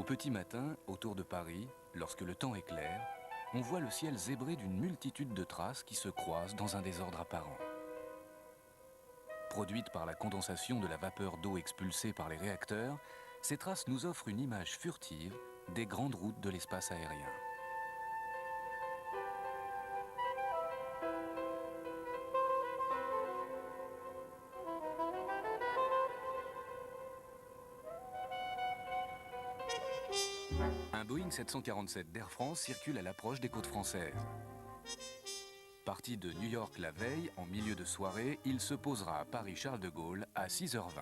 Au petit matin, autour de Paris, lorsque le temps est clair, on voit le ciel zébré d'une multitude de traces qui se croisent dans un désordre apparent. Produites par la condensation de la vapeur d'eau expulsée par les réacteurs, ces traces nous offrent une image furtive des grandes routes de l'espace aérien. Un Boeing 747 d'Air France circule à l'approche des côtes françaises. Parti de New York la veille, en milieu de soirée, il se posera à Paris-Charles de Gaulle à 6h20.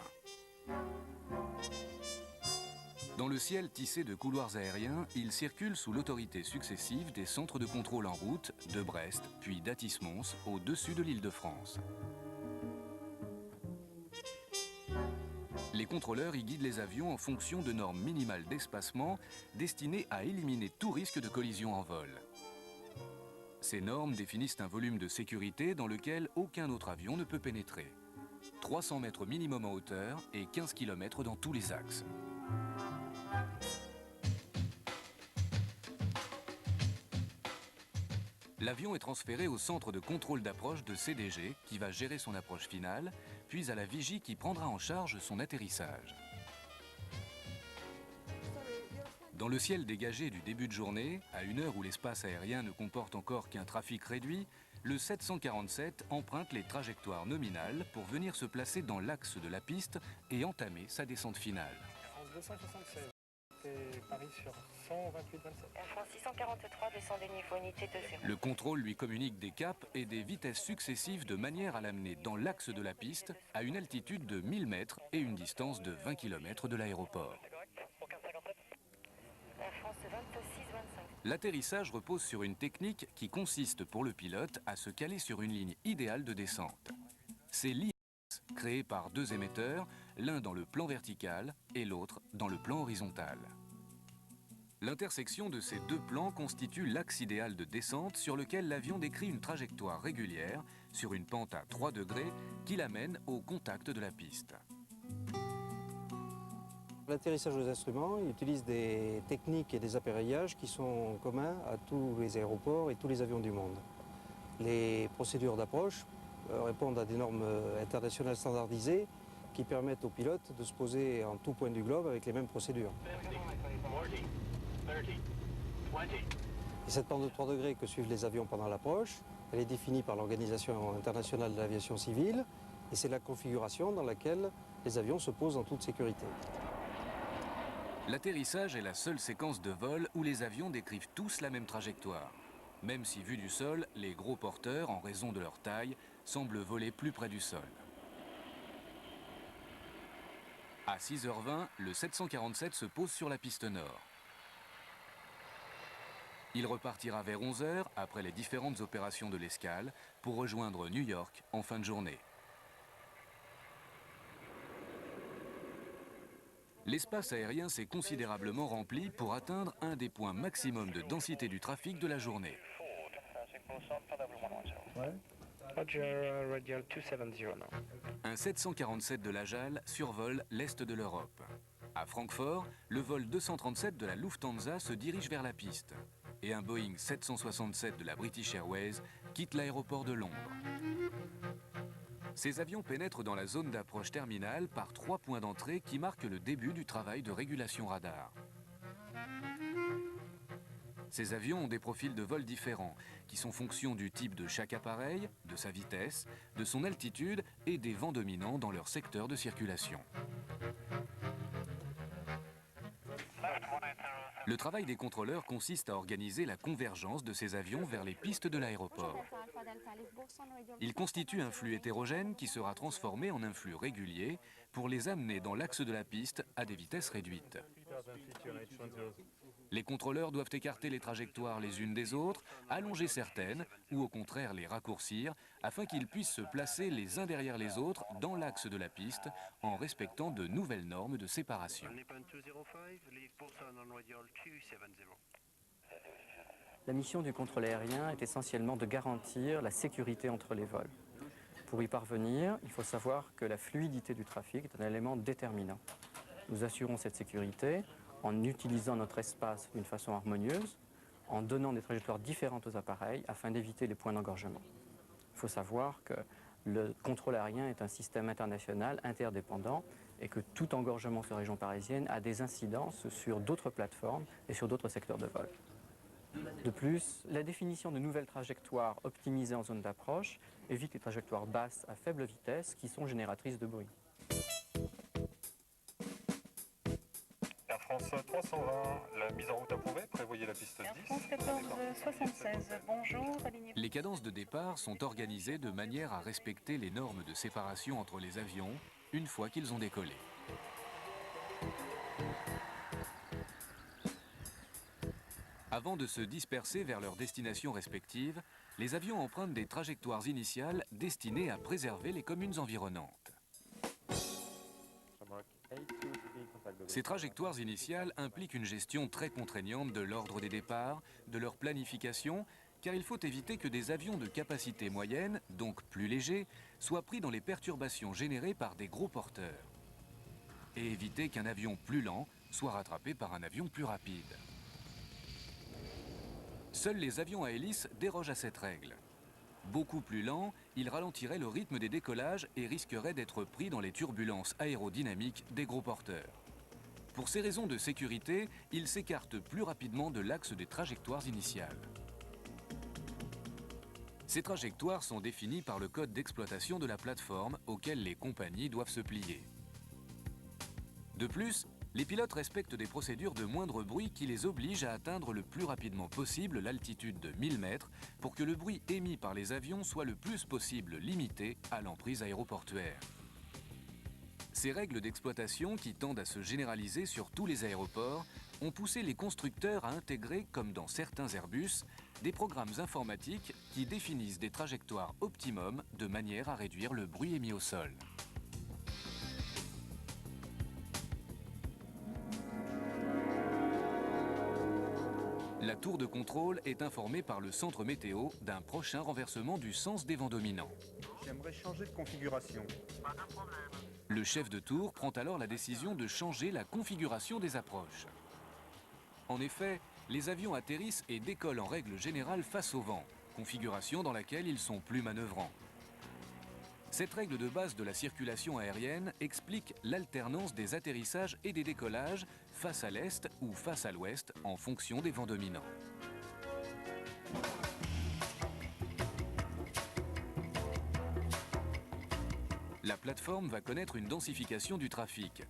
Dans le ciel tissé de couloirs aériens, il circule sous l'autorité successive des centres de contrôle en route de Brest, puis d'Athis-Mons, au-dessus de l'Île-de-France. Les contrôleurs y guident les avions en fonction de normes minimales d'espacement destinées à éliminer tout risque de collision en vol. Ces normes définissent un volume de sécurité dans lequel aucun autre avion ne peut pénétrer. 300 mètres minimum en hauteur et 15 km dans tous les axes. L'avion est transféré au centre de contrôle d'approche de CDG qui va gérer son approche finale, puis à la vigie qui prendra en charge son atterrissage. Dans le ciel dégagé du début de journée, à une heure où l'espace aérien ne comporte encore qu'un trafic réduit, le 747 emprunte les trajectoires nominales pour venir se placer dans l'axe de la piste et entamer sa descente finale. Paris sur 128,27. Air France 643 descendez niveau unité 20. Le contrôle lui communique des caps et des vitesses successives de manière à l'amener dans l'axe de la piste à une altitude de 1000 mètres et une distance de 20 km de l'aéroport. Air France 26-25. L'atterrissage repose sur une technique qui consiste pour le pilote à se caler sur une ligne idéale de descente. C'est l'IS, créé par deux émetteurs, l'un dans le plan vertical et l'autre dans le plan horizontal. L'intersection de ces deux plans constitue l'axe idéal de descente sur lequel l'avion décrit une trajectoire régulière sur une pente à 3 degrés qui l'amène au contact de la piste. L'atterrissage aux instruments utilise des techniques et des appareillages qui sont communs à tous les aéroports et tous les avions du monde. Les procédures d'approche répondent à des normes internationales standardisées qui permettent aux pilotes de se poser en tout point du globe avec les mêmes procédures. Et cette pente de 3 degrés que suivent les avions pendant l'approche, elle est définie par l'Organisation internationale de l'aviation civile et c'est la configuration dans laquelle les avions se posent en toute sécurité. L'atterrissage est la seule séquence de vol où les avions décrivent tous la même trajectoire. Même si vus du sol, les gros porteurs, en raison de leur taille, semblent voler plus près du sol. À 6h20, le 747 se pose sur la piste nord. Il repartira vers 11h, après les différentes opérations de l'escale, pour rejoindre New York en fin de journée. L'espace aérien s'est considérablement rempli pour atteindre un des points maximum de densité du trafic de la journée. Roger, radial 270 now. Un 747 de la JAL survole l'est de l'Europe. À Francfort, le vol 237 de la Lufthansa se dirige vers la piste. Et un Boeing 767 de la British Airways quitte l'aéroport de Londres. Ces avions pénètrent dans la zone d'approche terminale par 3 points d'entrée qui marquent le début du travail de régulation radar. Ces avions ont des profils de vol différents, qui sont fonction du type de chaque appareil, de sa vitesse, de son altitude et des vents dominants dans leur secteur de circulation. Le travail des contrôleurs consiste à organiser la convergence de ces avions vers les pistes de l'aéroport. Ils constituent un flux hétérogène qui sera transformé en un flux régulier pour les amener dans l'axe de la piste à des vitesses réduites. Les contrôleurs doivent écarter les trajectoires les unes des autres, allonger certaines ou au contraire les raccourcir afin qu'ils puissent se placer les uns derrière les autres dans l'axe de la piste en respectant de nouvelles normes de séparation. La mission du contrôle aérien est essentiellement de garantir la sécurité entre les vols. Pour y parvenir, il faut savoir que la fluidité du trafic est un élément déterminant. Nous assurons cette sécurité en utilisant notre espace d'une façon harmonieuse, en donnant des trajectoires différentes aux appareils afin d'éviter les points d'engorgement. Il faut savoir que le contrôle aérien est un système international interdépendant et que tout engorgement sur la région parisienne a des incidences sur d'autres plateformes et sur d'autres secteurs de vol. De plus, la définition de nouvelles trajectoires optimisées en zone d'approche évite les trajectoires basses à faible vitesse qui sont génératrices de bruit. Air France 320, la mise en route approuvée, prévoyez la piste 10. Air France 1476, bonjour, alignez. Les cadences de départ sont organisées de manière à respecter les normes de séparation entre les avions une fois qu'ils ont décollé. Avant de se disperser vers leurs destinations respectives, les avions empruntent des trajectoires initiales destinées à préserver les communes environnantes. Ces trajectoires initiales impliquent une gestion très contraignante de l'ordre des départs, de leur planification, car il faut éviter que des avions de capacité moyenne, donc plus légers, soient pris dans les perturbations générées par des gros porteurs. Et éviter qu'un avion plus lent soit rattrapé par un avion plus rapide. Seuls les avions à hélice dérogent à cette règle. Beaucoup plus lents, ils ralentiraient le rythme des décollages et risqueraient d'être pris dans les turbulences aérodynamiques des gros porteurs. Pour ces raisons de sécurité, ils s'écartent plus rapidement de l'axe des trajectoires initiales. Ces trajectoires sont définies par le code d'exploitation de la plateforme auquel les compagnies doivent se plier. De plus, les pilotes respectent des procédures de moindre bruit qui les obligent à atteindre le plus rapidement possible l'altitude de 1000 mètres pour que le bruit émis par les avions soit le plus possible limité à l'emprise aéroportuaire. Ces règles d'exploitation, qui tendent à se généraliser sur tous les aéroports, ont poussé les constructeurs à intégrer, comme dans certains Airbus, des programmes informatiques qui définissent des trajectoires optimum de manière à réduire le bruit émis au sol. La tour de contrôle est informée par le centre météo d'un prochain renversement du sens des vents dominants. J'aimerais changer de configuration. Le chef de tour prend alors la décision de changer la configuration des approches. En effet, les avions atterrissent et décollent en règle générale face au vent, configuration dans laquelle ils sont plus manœuvrants. Cette règle de base de la circulation aérienne explique l'alternance des atterrissages et des décollages face à l'est ou face à l'ouest en fonction des vents dominants. La plateforme va connaître une densification du trafic.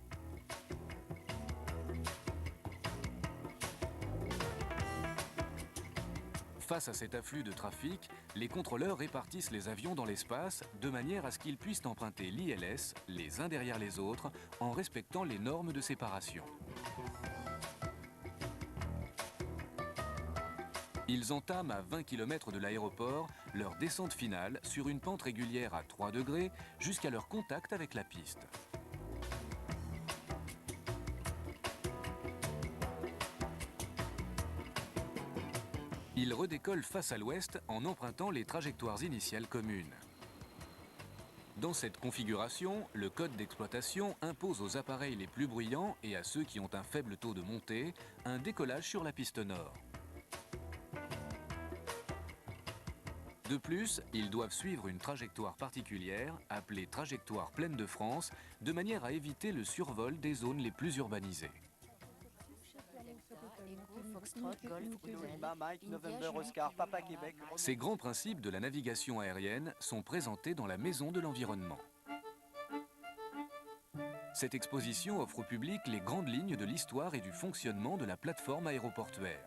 Face à cet afflux de trafic, les contrôleurs répartissent les avions dans l'espace de manière à ce qu'ils puissent emprunter l'ILS les uns derrière les autres en respectant les normes de séparation. Ils entament à 20 km de l'aéroport leur descente finale sur une pente régulière à 3 degrés jusqu'à leur contact avec la piste. Ils redécollent face à l'ouest en empruntant les trajectoires initiales communes. Dans cette configuration, le code d'exploitation impose aux appareils les plus bruyants et à ceux qui ont un faible taux de montée un décollage sur la piste nord. De plus, ils doivent suivre une trajectoire particulière, appelée trajectoire pleine de France, de manière à éviter le survol des zones les plus urbanisées. Ces grands principes de la navigation aérienne sont présentés dans la Maison de l'environnement. Cette exposition offre au public les grandes lignes de l'histoire et du fonctionnement de la plateforme aéroportuaire.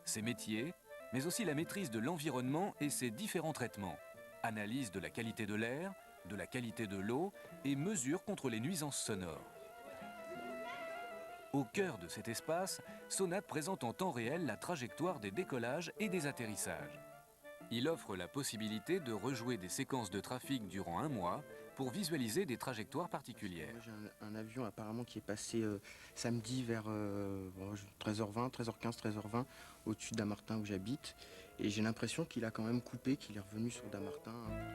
Ses métiers, mais aussi la maîtrise de l'environnement et ses différents traitements. Analyse de la qualité de l'air, de la qualité de l'eau et mesures contre les nuisances sonores. Au cœur de cet espace, Sonat présente en temps réel la trajectoire des décollages et des atterrissages. Il offre la possibilité de rejouer des séquences de trafic durant un mois pour visualiser des trajectoires particulières. Moi, j'ai un avion apparemment qui est passé samedi vers 13h20, 13h15, 13h20 au-dessus de Dammartin où j'habite. Et j'ai l'impression qu'il a quand même coupé, qu'il est revenu sur Dammartin.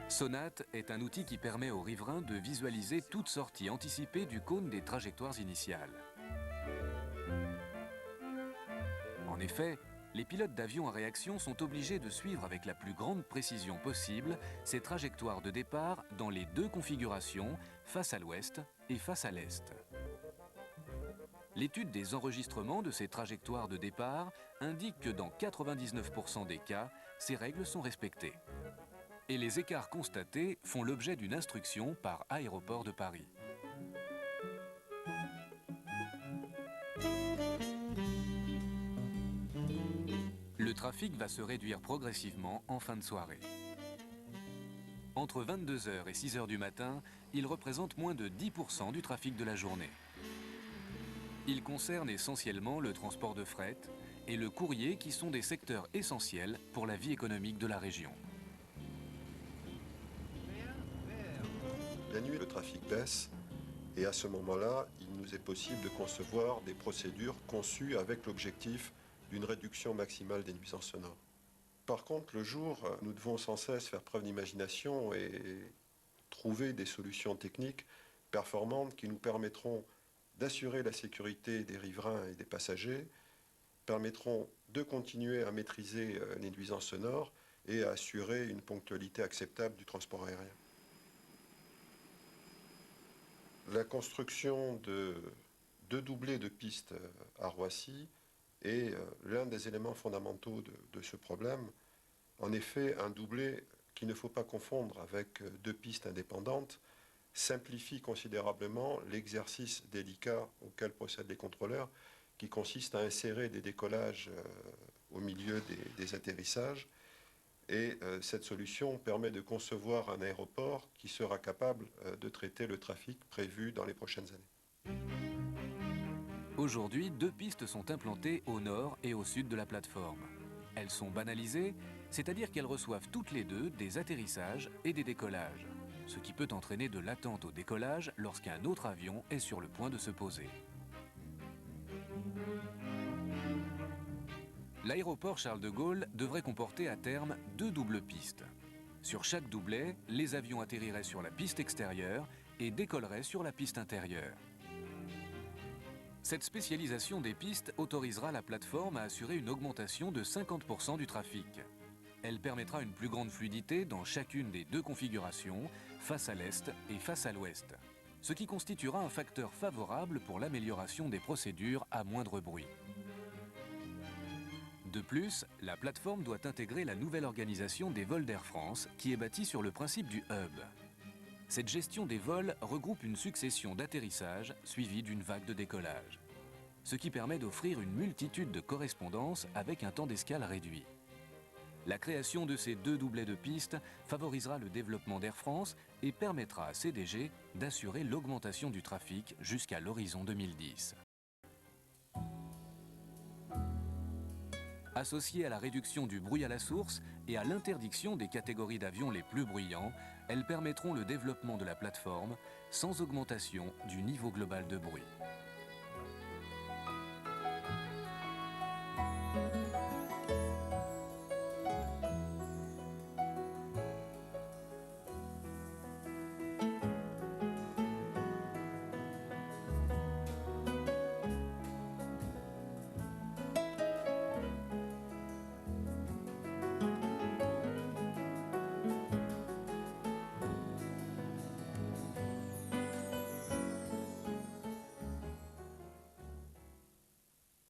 Sonat est un outil qui permet aux riverains de visualiser toute sortie anticipée du cône des trajectoires initiales. La nuit, le trafic baisse et à ce moment-là, il nous est possible de concevoir des procédures conçues avec l'objectif d'une réduction maximale des nuisances sonores. Par contre, le jour, nous devons sans cesse faire preuve d'imagination et trouver des solutions techniques performantes qui nous permettront d'assurer la sécurité des riverains et des passagers, permettront de continuer à maîtriser les nuisances sonores et à assurer une ponctualité acceptable du transport aérien. La construction de deux doublés de pistes à Roissy est l'un des éléments fondamentaux de ce problème. En effet, un doublé qu'il ne faut pas confondre avec deux pistes indépendantes simplifie considérablement l'exercice délicat auquel procèdent les contrôleurs, qui consiste à insérer des décollages au milieu des atterrissages. Et cette solution permet de concevoir un aéroport qui sera capable de traiter le trafic prévu dans les prochaines années. Aujourd'hui, deux pistes sont implantées au nord et au sud de la plateforme. Elles sont banalisées, c'est-à-dire qu'elles reçoivent toutes les deux des atterrissages et des décollages, ce qui peut entraîner de l'attente au décollage lorsqu'un autre avion est sur le point de se poser. L'aéroport Charles de Gaulle devrait comporter à terme deux doubles pistes. Sur chaque doublet, les avions atterriraient sur la piste extérieure et décolleraient sur la piste intérieure. Cette spécialisation des pistes autorisera la plateforme à assurer une augmentation de 50% du trafic. Elle permettra une plus grande fluidité dans chacune des deux configurations, face à l'est et face à l'ouest, ce qui constituera un facteur favorable pour l'amélioration des procédures à moindre bruit. De plus, la plateforme doit intégrer la nouvelle organisation des vols d'Air France qui est bâtie sur le principe du hub. Cette gestion des vols regroupe une succession d'atterrissages suivie d'une vague de décollage, ce qui permet d'offrir une multitude de correspondances avec un temps d'escale réduit. La création de ces deux doublets de pistes favorisera le développement d'Air France et permettra à CDG d'assurer l'augmentation du trafic jusqu'à l'horizon 2010. Associée à la réduction du bruit à la source et à l'interdiction des catégories d'avions les plus bruyants, elles permettront le développement de la plateforme sans augmentation du niveau global de bruit.